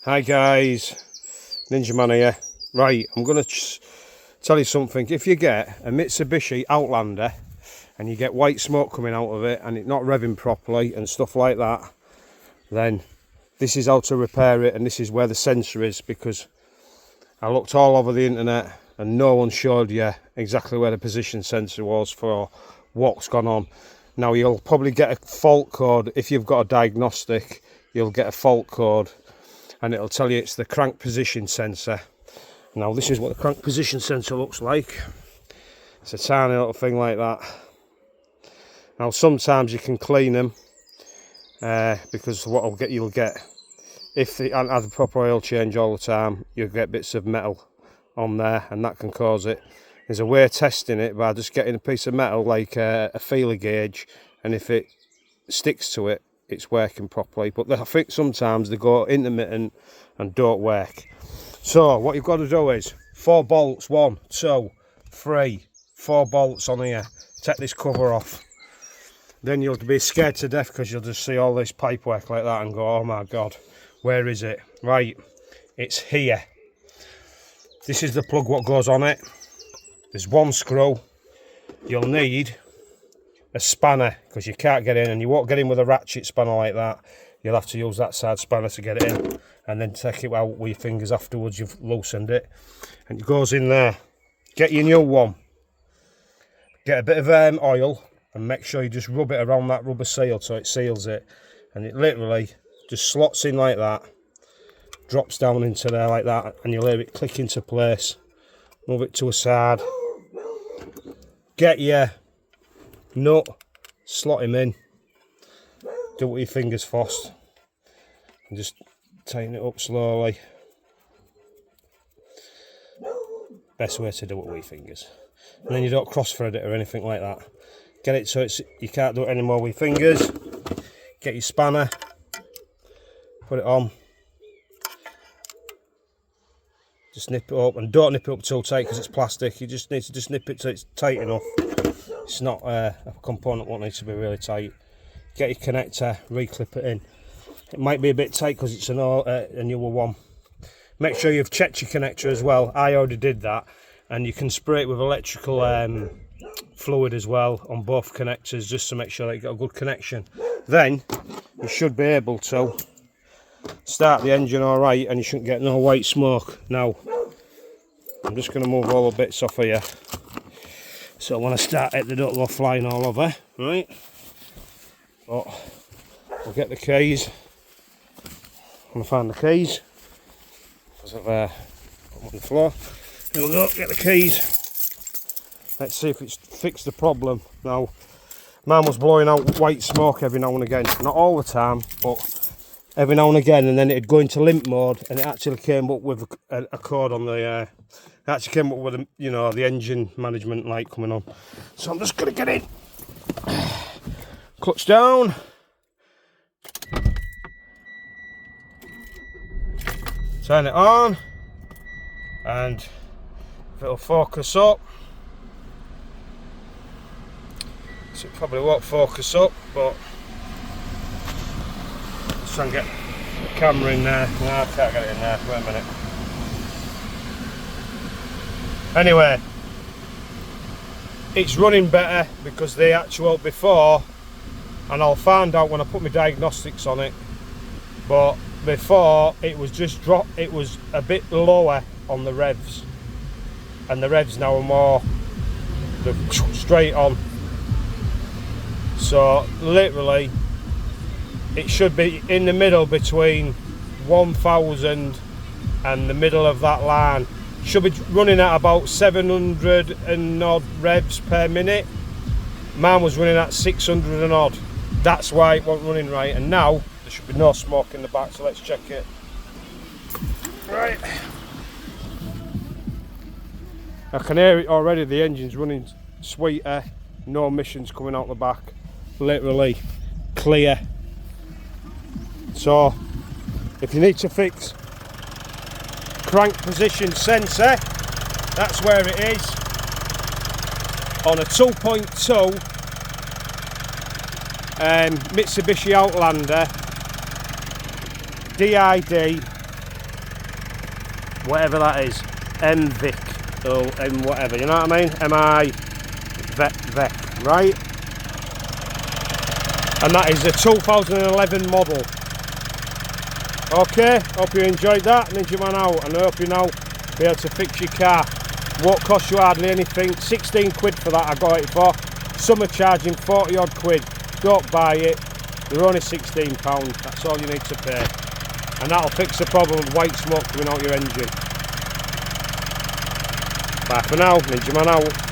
Hi guys, Ninja Man here. Right, I'm going to tell you something. If you get a Mitsubishi Outlander and you get white smoke coming out of it and it's not revving properly and stuff like that, then this is how to repair it, and this is where the sensor is, because I looked all over the internet and no one showed you exactly where the position sensor was for what's gone on. Now you'll probably get a fault code. If you've got a diagnostic, you'll get a fault code and it'll tell you it's the crank position sensor. Now this is what the crank position sensor looks like. It's a tiny little thing like that. Now sometimes you can clean them because what you'll get, if they haven't had a proper oil change all the time, you'll get bits of metal on there and that can cause it. There's a way of testing it by just getting a piece of metal like a feeler gauge, and if it sticks to it, it's working properly. But I think sometimes they go intermittent and don't work. So what you've got to do is 4 bolts, 1, 2, 3, 4 bolts on here. Take this cover off. Then you'll be scared to death because you'll just see all this pipework like that and go, oh my god, where is it? Right, it's here. This is the plug what goes on it. There's 1 screw. You'll need a spanner because you can't get in, and you won't get in with a ratchet spanner like that. You'll have to use that side spanner to get it in, and then take it out with your fingers afterwards you've loosened it, and it goes in there. Get your new one. Get a bit of oil and make sure you just rub it around that rubber seal so it seals it, and it literally just slots in like that, drops down into there like that, and you'll hear it click into place. Move it to a side. Get your nut, slot him in, do it with your fingers first, and just tighten it up slowly. Best way to do it with your fingers. And then you don't cross thread it or anything like that. Get it so you can't do it anymore with your fingers. Get your spanner, put it on, just nip it up, and don't nip it up too tight because it's plastic. You just need to just nip it till it's tight enough. It's not a component what needs to be really tight. Get your connector, re-clip it in. It might be a bit tight because it's a newer one. Make sure you've checked your connector as well. I already did that, and you can spray it with electrical fluid as well on both connectors just to make sure that you got a good connection. Then you should be able to start the engine all right, and you shouldn't get no white smoke. Now I'm just going to move all the bits off of here, so when I start it they don't go flying all over, right? But we'll get the keys. I'm going to find the keys because I've put them on the floor. Here we go, get the keys. Let's see if it's fixed the problem. Now mine was blowing out white smoke every now and again, not all the time, but every now and again, and then it'd go into limp mode, and it actually came up with a code on the it actually came up with the engine management light coming on. So I'm just gonna get in, clutch down, turn it on, and if it'll focus up. So it probably won't focus up, but let's try and get the camera in there. No, I can't get it in there. Wait a minute. Anyway, it's running better because the actual before, and I'll find out when I put my diagnostics on it, but before it was just it was a bit lower on the revs, and the revs now are more straight on. So literally it should be in the middle between 1000 and the middle of that line. Should be running at about 700 and odd revs per minute. Mine was running at 600 and odd. That's why it wasn't running right, and now there should be no smoke in the back, so let's check it. Right, I can hear it already, the engine's running sweeter, no emissions coming out the back, literally clear. So if you need to fix crank position sensor, that's where it is, on a 2.2 Mitsubishi Outlander DID whatever that is, MVIC or M whatever, you know what I mean? MI VEC, right? And that is a 2011 model. Okay, hope you enjoyed that. Ninja Man out, and I hope you now be able to fix your car. Won't cost you hardly anything. 16 quid for that I got it for. Some are charging 40 odd quid. Don't buy it. They're only £16. That's all you need to pay. And that'll fix the problem of white smoke coming out your engine. Bye for now. Ninja Man out.